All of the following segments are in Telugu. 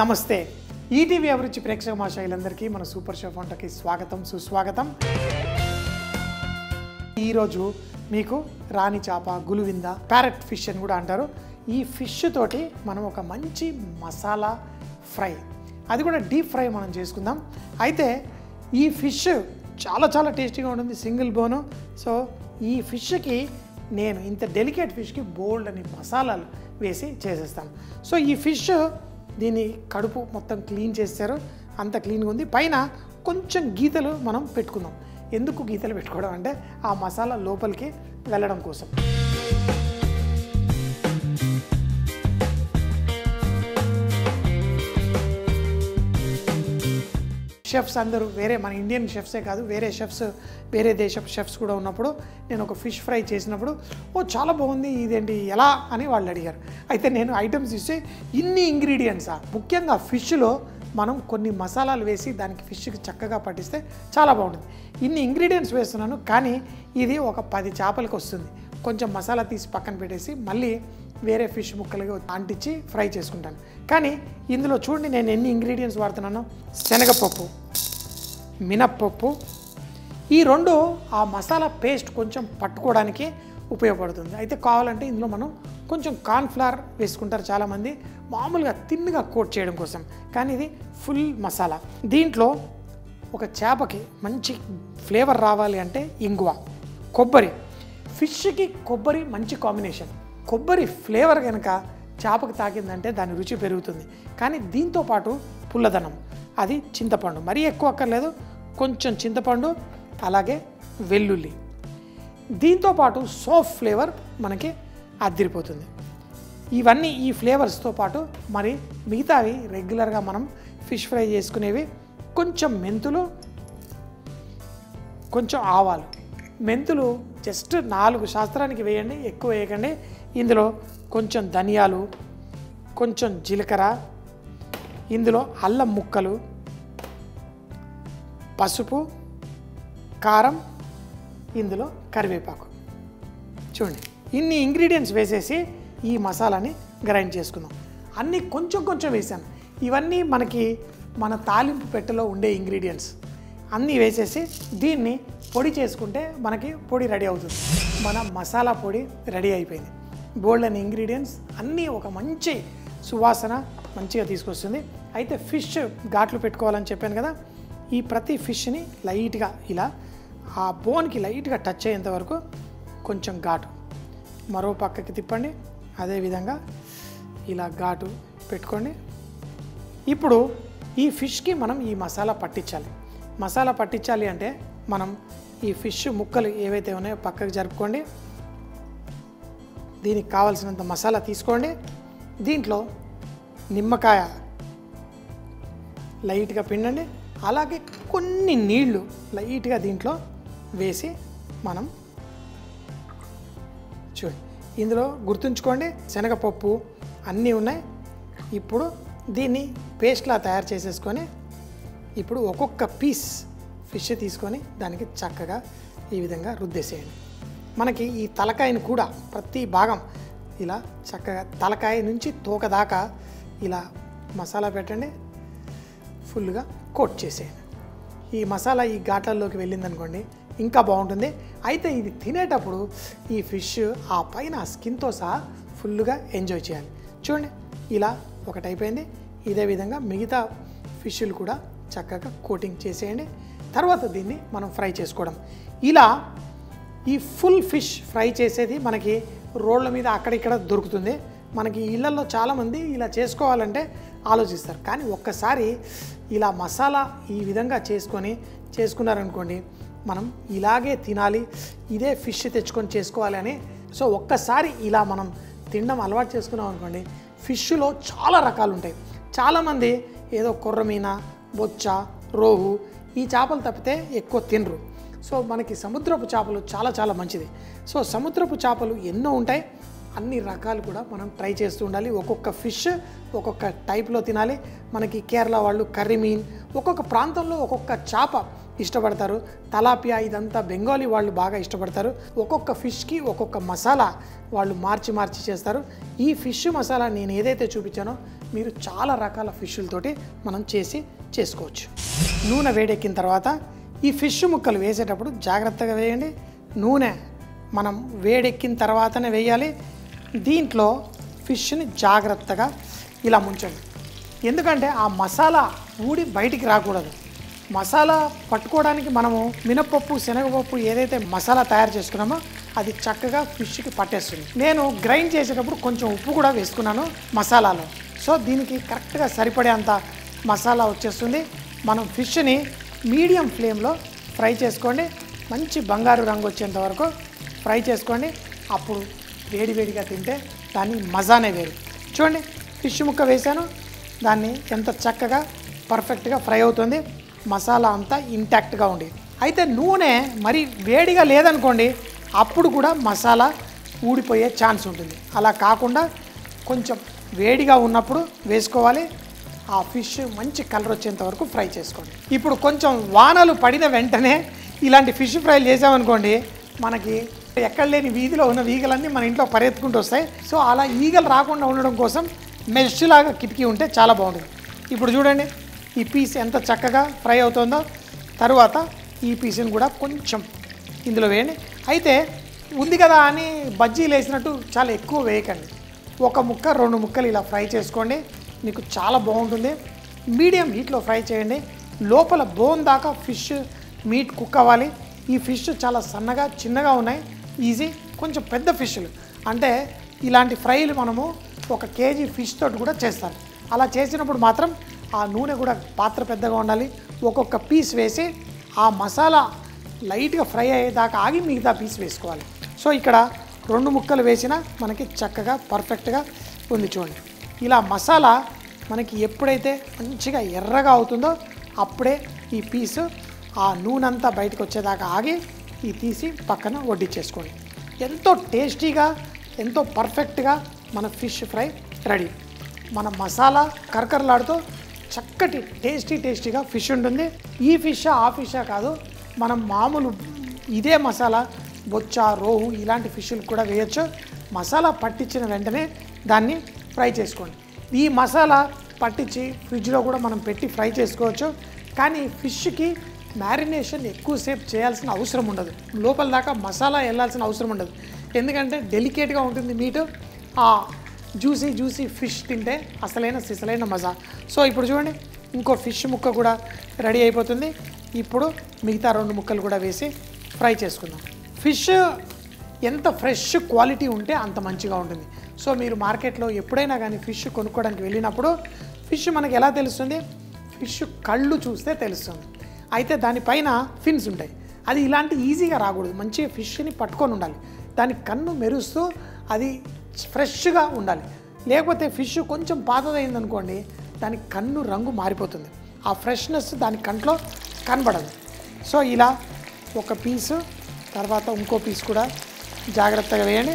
నమస్తే ఈటీవీ అభిరుచి ప్రేక్షక మహాశయులందరికీ మన సూపర్ షెఫ్ వంటకి స్వాగతం సుస్వాగతం. ఈరోజు మీకు రాణి చేప, గులువింద, ప్యారెట్ ఫిష్ అని కూడా అంటారు. ఈ ఫిష్ తోటి మనం ఒక మంచి మసాలా ఫ్రై, అది కూడా డీప్ ఫ్రై మనం చేసుకుందాం. అయితే ఈ ఫిష్ చాలా చాలా టేస్టీగా ఉంటుంది, సింగిల్ బోను. సో ఈ ఫిష్కి నేను ఇంత డెలికేట్ ఫిష్కి బోల్డ్ అని మసాలాలు వేసి చేసేస్తాను. సో ఈ ఫిష్ దీన్ని కడుపు మొత్తం క్లీన్ చేస్తారు, అంత క్లీన్గా ఉంది. పైన కొంచెం గీతలు మనం పెట్టుకుందాం. ఎందుకు గీతలు పెట్టుకోవడం అంటే ఆ మసాలా లోపలికి వెళ్ళడం కోసం. షెఫ్స్ అందరూ వేరే, మన ఇండియన్ షెఫ్సే కాదు, వేరే షెఫ్స్, వేరే దేశపు షెఫ్స్ కూడా ఉన్నప్పుడు నేను ఒక ఫిష్ ఫ్రై చేసినప్పుడు చాలా బాగుంది, ఇదేంటి ఎలా అని వాళ్ళు అడిగారు. అయితే నేను ఐటమ్స్ ఇస్తే ఇన్ని ఇంగ్రీడియంట్సా, ముఖ్యంగా ఫిష్లో మనం కొన్ని మసాలాలు వేసి దానికి ఫిష్కి చక్కగా పట్టిస్తే చాలా బాగుంటుంది. ఇన్ని ఇంగ్రీడియంట్స్ వేస్తున్నాను, కానీ ఇది ఒక 10 చేపలకు వస్తుంది. కొంచెం మసాలా తీసి పక్కన పెట్టేసి మళ్ళీ వేరే ఫిష్ ముక్కలుగా అంటించి ఫ్రై చేసుకుంటాను. కానీ ఇందులో చూడండి నేను ఎన్ని ఇంగ్రీడియంట్స్ వాడుతున్నాను. శనగపప్పు, మినప్పప్పు, ఈ రెండు ఆ మసాలా పేస్ట్ కొంచెం పట్టుకోవడానికి ఉపయోగపడుతుంది. అయితే కావాలంటే ఇందులో మనం కొంచెం కార్న్ఫ్లవర్ వేసుకుంటారు చాలామంది, మామూలుగా తిన్నుగా కోట్ చేయడం కోసం. కానీ ఇది ఫుల్ మసాలా. దీంట్లో ఒక చేపకి మంచి ఫ్లేవర్ రావాలి అంటే ఇంగువ, కొబ్బరి. ఫిష్కి కొబ్బరి మంచి కాంబినేషన్. కొబ్బరి ఫ్లేవర్ కనుక చేపకు తాకిందంటే దాని రుచి పెరుగుతుంది. కానీ దీంతోపాటు పుల్లదనం, అది చింతపండు, మరీ ఎక్కువ అక్కర్లేదు, కొంచెం చింతపండు, అలాగే వెల్లుల్లి. దీంతోపాటు సాఫ్ట్ ఫ్లేవర్ మనకి అదిరిపోతుంది. ఇవన్నీ ఈ ఫ్లేవర్స్తో పాటు మరి మిగతావి రెగ్యులర్గా మనం ఫిష్ ఫ్రై చేసుకునేవి కొంచెం మెంతులు, కొంచెం ఆవాలు. మెంతులు జస్ట్ 4 శాస్త్రానికి వేయండి, ఎక్కువ వేయకండి. ఇందులో కొంచెం ధనియాలు, కొంచెం జీలకర్ర, ఇందులో అల్లం ముక్కలు, పసుపు, కారం, ఇందులో కరివేపాకు. చూడండి ఇన్ని ఇంగ్రీడియంట్స్ వేసేసి ఈ మసాలాని గ్రైండ్ చేసుకుందాం. అన్నీ కొంచెం కొంచెం వేసాను. ఇవన్నీ మనకి మన తాలింపు పెట్టెలో ఉండే ఇంగ్రీడియంట్స్ అన్నీ వేసేసి దీన్ని పొడి చేసుకుంటే మనకి పొడి రెడీ అవుతుంది. మన మసాలా పొడి రెడీ అయిపోయింది. బోల్డ్ అని ఇంగ్రీడియంట్స్ అన్నీ ఒక మంచి సువాసన మంచిగా తీసుకొస్తుంది. అయితే ఫిష్ ఘాట్లు పెట్టుకోవాలని చెప్పాను కదా, ఈ ప్రతి ఫిష్ని లైట్గా ఇలా ఆ బోన్కి లైట్గా టచ్ అయ్యేంత వరకు కొంచెం ఘాటు మరో పక్కకి తిప్పండి. అదేవిధంగా ఇలా ఘాటు పెట్టుకోండి. ఇప్పుడు ఈ ఫిష్కి మనం ఈ మసాలా పట్టించాలి. మసాలా పట్టించాలి అంటే మనం ఈ ఫిష్ ముక్కలు ఏవైతే ఉన్నాయో పక్కకు జరుపుకోండి. దీనికి కావాల్సినంత మసాలా తీసుకోండి. దీంట్లో నిమ్మకాయ లైట్గా పిండండి, అలాగే కొన్ని నీళ్లు లైట్గా దీంట్లో వేసి మనం చూడండి. ఇందులో గుర్తుంచుకోండి శనగపప్పు అన్నీ ఉన్నాయి. ఇప్పుడు దీన్ని పేస్ట్లా తయారు చేసేసుకొని ఇప్పుడు ఒక్కొక్క పీస్ ఫిష్ తీసుకొని దానికి చక్కగా ఈ విధంగా రుద్దేసేయండి. మనకి ఈ తలకాయని కూడా ప్రతి భాగం ఇలా చక్కగా తలకాయ నుంచి తోక దాకా ఇలా మసాలా పెట్టండి, ఫుల్గా కోట్ చేసేయండి. ఈ మసాలా ఈ ఘాట్లలోకి వెళ్ళిందనుకోండి ఇంకా బాగుంటుంది. అయితే ఇది తినేటప్పుడు ఈ ఫిష్ ఆ పైన స్కిన్తో సహా ఫుల్గా ఎంజాయ్ చేయాలి. చూడండి ఇలా ఒకటి అయిపోయింది. ఇదే విధంగా మిగతా ఫిష్లు కూడా చక్కగా కోటింగ్ చేసేయండి. తర్వాత దీన్ని మనం ఫ్రై చేసుకోవడం. ఇలా ఈ ఫుల్ ఫిష్ ఫ్రై చేసేది మనకి రోడ్ల మీద అక్కడిక్కడ దొరుకుతుంది. మనకి ఇళ్లలో చాలామంది ఇలా చేసుకోవాలంటే ఆలోచిస్తారు. కానీ ఒక్కసారి ఇలా మసాలా ఈ విధంగా చేసుకున్నారనుకోండి, మనం ఇలాగే తినాలి, ఇదే ఫిష్ తెచ్చుకొని చేసుకోవాలి అని. సో ఒక్కసారి ఇలా మనం తినడం అలవాటు చేసుకున్నాం అనుకోండి, ఫిష్లో చాలా రకాలు ఉంటాయి. చాలామంది ఏదో కొర్రమీన, బొచ్చ, రోహు ఈ చేపలు తప్పితే ఎక్కువ తినరు. సో మనకి సముద్రపు చేపలు చాలా చాలా మంచిది. సో సముద్రపు చేపలు ఎన్నో ఉంటాయి, అన్ని రకాలు కూడా మనం ట్రై చేస్తూ ఉండాలి. ఒక్కొక్క ఫిష్ ఒక్కొక్క టైప్లో తినాలి. మనకి కేరళ వాళ్ళు కర్రీ మీన్, ఒక్కొక్క ప్రాంతంలో ఒక్కొక్క చేప ఇష్టపడతారు. తలాపియా ఇదంతా బెంగాలీ వాళ్ళు బాగా ఇష్టపడతారు. ఒక్కొక్క ఫిష్కి ఒక్కొక్క మసాలా వాళ్ళు మార్చి చేస్తారు. ఈ ఫిష్ మసాలా నేను ఏదైతే చూపించానో మీరు చాలా రకాల ఫిష్లతోటి మనం చేసుకోవచ్చు. నూనె వేడెక్కిన తర్వాత ఈ ఫిష్ ముక్కలు వేసేటప్పుడు జాగ్రత్తగా వేయండి. నూనె మనం వేడెక్కిన తర్వాతనే వేయాలి. దీంట్లో ఫిష్ని జాగ్రత్తగా ఇలా ముంచండి. ఎందుకంటే ఆ మసాలా ఊడి బయటికి రాకూడదు. మసాలా పట్టుకోవడానికి మనము మినపప్పు, శనగపప్పు ఏదైతే మసాలా తయారు చేసుకున్నామో అది చక్కగా ఫిష్కి పట్టేస్తుంది. నేను గ్రైండ్ చేసేటప్పుడు కొంచెం ఉప్పు కూడా వేసుకున్నాను మసాలాలో. సో దీనికి కరెక్ట్గా సరిపడేంత మసాలా వచ్చేస్తుంది. మనం ఫిష్ని మీడియం ఫ్లేమ్లో ఫ్రై చేసుకోండి. మంచి బంగారు రంగు వచ్చేంత వరకు ఫ్రై చేసుకోండి. అప్పుడు వేడివేడిగా తింటే దాని మజానే వేరు. చూడండి, ఫిష్ ముక్క వేసాను, దాన్ని ఎంత చక్కగా పర్ఫెక్ట్గా ఫ్రై అవుతుంది. మసాలా అంతా ఇంటాక్ట్గా ఉంది. అయితే నూనె మరి వేడిగా లేదనుకోండి, అప్పుడు కూడా మసాలా ఊడిపోయే ఛాన్స్ ఉంటుంది. అలా కాకుండా కొంచెం వేడిగా ఉన్నప్పుడు వేసుకోవాలి. ఆ ఫిష్ మంచి కలర్ వచ్చేంత వరకు ఫ్రై చేసుకోండి. ఇప్పుడు కొంచెం వానలు పడిన వెంటనే ఇలాంటి ఫిష్ ఫ్రైలు చేసామనుకోండి, మనకి ఎక్కడ లేని వీధిలో ఉన్న ఈగలన్నీ మన ఇంట్లో పరిగెత్తుకుంటూ వస్తాయి. సో అలా ఈగలు రాకుండా ఉండడం కోసం మెష్ లాగా కిటికీ ఉంటే చాలా బాగుంటుంది. ఇప్పుడు చూడండి, ఈ పీస్ ఎంత చక్కగా ఫ్రై అవుతుందో. తరువాత ఈ పీస్ని కూడా కొంచెం ఇందులో వేయండి. అయితే ఉంది కదా అని బజ్జీలు వేసినట్టు చాలా ఎక్కువ వేయకండి. ఒక ముక్క 2 ముక్కలు ఇలా ఫ్రై చేసుకోండి, మీకు చాలా బాగుంటుంది. మీడియం హీట్లో ఫ్రై చేయండి. లోపల బోన్ దాకా ఫిష్ మీట్ కుక్ అవ్వాలి. ఈ ఫిష్ చాలా సన్నగా చిన్నగా ఉన్నాయి, ఈజీ. కొంచెం పెద్ద ఫిష్లు అంటే ఇలాంటి ఫ్రైలు మనము 1 కేజీ ఫిష్ తోటి కూడా చేస్తాం. అలా చేసినప్పుడు మాత్రం ఆ నూనె కూడా పాత్ర పెద్దగా ఉండాలి. ఒక్కొక్క పీస్ వేసి ఆ మసాలా లైట్గా ఫ్రై అయ్యేదాకా ఆగి మిగతా పీస్ వేసుకోవాలి. సో ఇక్కడ 2 ముక్కలు వేసినా మనకి చక్కగా పర్ఫెక్ట్గా ఉంది. చూడండి, ఇలా మసాలా మనకి ఎప్పుడైతే మంచిగా ఎర్రగా అవుతుందో అప్పుడే ఈ పీసు ఆ నూనె అంతా బయటకు వచ్చేదాకా ఆగి ఈ తీసి పక్కన వడ్డించేసుకోండి. ఎంతో టేస్టీగా, ఎంతో పర్ఫెక్ట్గా మన ఫిష్ ఫ్రై రెడీ. మన మసాలా కరకరలాడుతూ చక్కటి టేస్టీగా ఫిష్ ఉంటుంది. ఈ ఫిషా ఆ ఫిషా కాదు, మనం మామూలు ఇదే మసాలా బొచ్చ, రోహు ఇలాంటి ఫిష్లు కూడా వేయచ్చు. మసాలా పట్టించిన వెంటనే దాన్ని ఫ్రై చేసుకోండి. ఈ మసాలా పట్టించి ఫ్రిడ్జ్లో కూడా మనం పెట్టి ఫ్రై చేసుకోవచ్చు. కానీ ఫిష్కి మ్యారినేషన్ ఎక్కువసేపు చేయాల్సిన అవసరం ఉండదు. లోపల దాకా మసాలా వెళ్ళాల్సిన అవసరం ఉండదు. ఎందుకంటే డెలికేట్గా ఉంటుంది మీటు. ఆ జ్యూసీ ఫిష్ తింటే సిసలైన మజా. సో ఇప్పుడు చూడండి, ఇంకో ఫిష్ ముక్క కూడా రెడీ అయిపోతుంది. ఇప్పుడు మిగతా 2 ముక్కలు కూడా వేసి ఫ్రై చేసుకుందాం. ఫిష్ ఎంత ఫ్రెష్ క్వాలిటీ ఉంటే అంత మంచిగా ఉంటుంది. సో మీరు మార్కెట్లో ఎప్పుడైనా కానీ ఫిష్ కొనుక్కోవడానికి వెళ్ళినప్పుడు ఫిష్ మనకి ఎలా తెలుస్తుంది? ఫిష్ కళ్ళు చూస్తే తెలుస్తుంది. అయితే దానిపైన ఫిన్స్ ఉంటాయి. అది ఇలాంటి ఈజీగా రాకూడదు. మంచిగా ఫిష్ని పట్టుకొని ఉండాలి. దాని కన్ను మెరుస్తూ అది ఫ్రెష్గా ఉండాలి. లేకపోతే ఫిష్ కొంచెం పాతదైందనుకోండి, దాని కన్ను రంగు మారిపోతుంది. ఆ ఫ్రెష్నెస్ దాని కంట్లో కనబడదు. సో ఇలా ఒక పీసు తర్వాత ఇంకో పీస్ కూడా జాగ్రత్తగా వేయండి.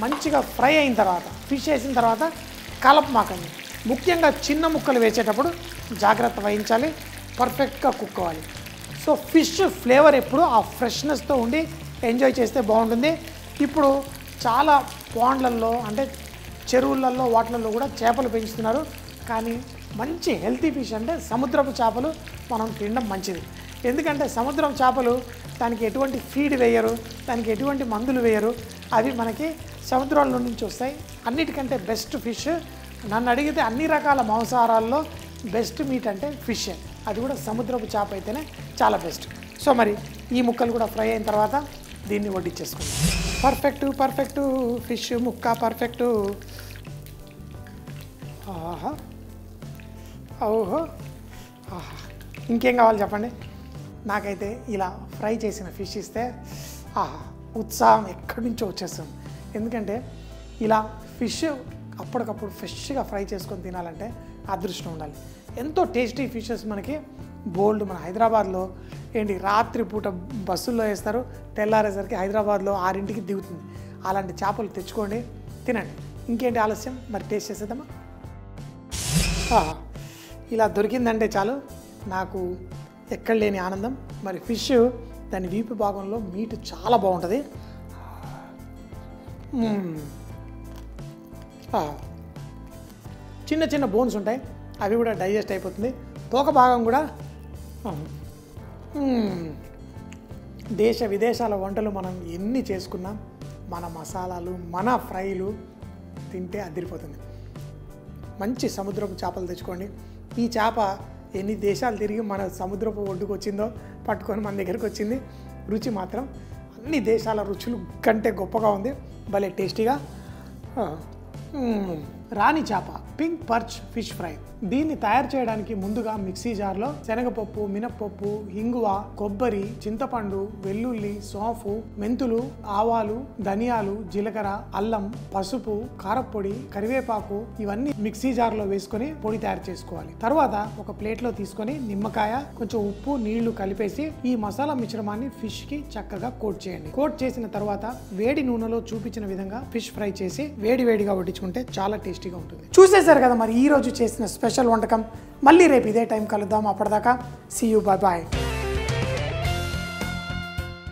మంచిగా ఫ్రై అయిన తర్వాత ఫిష్ వేసిన తర్వాత కలపమాకండి. ముఖ్యంగా చిన్న ముక్కలు వేసేటప్పుడు జాగ్రత్త వహించాలి. పర్ఫెక్ట్గా కుక్ అవ్వాలి. సో ఫిష్ ఫ్లేవర్ ఎప్పుడు ఆ ఫ్రెష్నెస్తో ఉండి ఎంజాయ్ చేస్తే బాగుంటుంది. ఇప్పుడు చాలా పాండ్లలో అంటే చెరువులలో వాటిలలో కూడా చేపలు పెంచుతున్నారు. కానీ మంచి హెల్తీ ఫిష్ అంటే సముద్రపు చేపలు మనం తినడం మంచిది. ఎందుకంటే సముద్రం చేపలు దానికి ఎటువంటి ఫీడ్ వేయరు, దానికి ఎటువంటి మందులు వేయరు. అవి మనకి సముద్రాల నుంచి వస్తాయి. అన్నిటికంటే బెస్ట్ ఫిష్. నన్ను అడిగితే అన్ని రకాల మాంసాహారాల్లో బెస్ట్ మీట్ అంటే ఫిష్. అది కూడా సముద్రపు చేప అయితేనే చాలా బెస్ట్. సో మరి ఈ ముక్కలు కూడా ఫ్రై అయిన తర్వాత దీన్ని వడ్డించేసుకుందాం. పర్ఫెక్ట్ ఫిష్ ముక్క పర్ఫెక్టు. ఆహా, ఓహో, ఆహా, ఇంకేం కావాలి చెప్పండి. నాకైతే ఇలా ఫ్రై చేసిన ఫిష్ ఇస్తే ఆహా, ఉత్సాహం ఎక్కడి నుంచో వచ్చేస్తుంది. ఎందుకంటే ఇలా ఫిష్ అప్పటికప్పుడు ఫ్రెష్గా ఫ్రై చేసుకొని తినాలంటే అదృష్టం ఉండాలి. ఎంతో టేస్టీ ఫిషెస్ మనకి బోల్డ్ మన హైదరాబాద్లో రాత్రిపూట బస్సుల్లో వేస్తారు, తెల్లారేసరికి హైదరాబాద్లో 6ంటికి దిగుతుంది. అలాంటి చేపలు తెచ్చుకోండి, తినండి. ఇంకేంటి ఆలస్యం, మరి టేస్ట్ చేసేద్దామా? ఇలా దొరికిందంటే చాలు నాకు ఎక్కడ లేని ఆనందం. మరి ఫిష్ దాని వీపు భాగంలో మీట్ చాలా బాగుంటుంది. చిన్న చిన్న బోన్స్ ఉంటాయి, అవి కూడా డైజెస్ట్ అయిపోతుంది. తోక భాగం కూడా దేశ విదేశాల వంటలు మనం ఎన్ని చేసుకున్నాం, మన మసాలాలు మన ఫ్రైలు తింటే అదిరిపోతుంది. మంచి సముద్రపు చేపలు తెచ్చుకోండి. ఈ చేప ఎన్ని దేశాలు తిరిగి మన సముద్రపు ఒడ్డుకు వచ్చిందో పట్టుకొని మన దగ్గరికి వచ్చింది. రుచి మాత్రం అన్ని దేశాల రుచులు కంటే గొప్పగా ఉంది, భలే టేస్టీగా. రాణి చేప పింక్ పర్చ్ ఫిష్ ఫ్రై. దీన్ని తయారు చేయడానికి ముందుగా మిక్సీ జార్లో శనగపప్పు, మినప్పప్పు, ఇంగువ, కొబ్బరి, చింతపండు, వెల్లుల్లి, సోంపు, మెంతులు, ఆవాలు, ధనియాలు, జీలకర్ర, అల్లం, పసుపు, కారప్పొడి, కరివేపాకు ఇవన్నీ మిక్సీ జార్లో వేసుకొని పొడి తయారు చేసుకోవాలి. తర్వాత ఒక ప్లేట్లో తీసుకొని నిమ్మకాయ, కొంచెం ఉప్పు, నీళ్లు కలిపేసి ఈ మసాలా మిశ్రమాన్ని ఫిష్ కి చక్కగా కోట్ చేయండి. కోట్ చేసిన తర్వాత వేడి నూనెలో చూపించిన విధంగా ఫిష్ ఫ్రై చేసి వేడివేడిగా వడ్డించుకుంటే చాలా టేస్టీగా ఉంటుంది. చూసేశారు కదా మరి ఈ రోజు చేసిన స్పెషల్ వంటకం. మళ్ళీ రేపు ఇదే టైం కలుద్దాం. అప్పటిదాకా సీ యూ, బాయ్ బాయ్.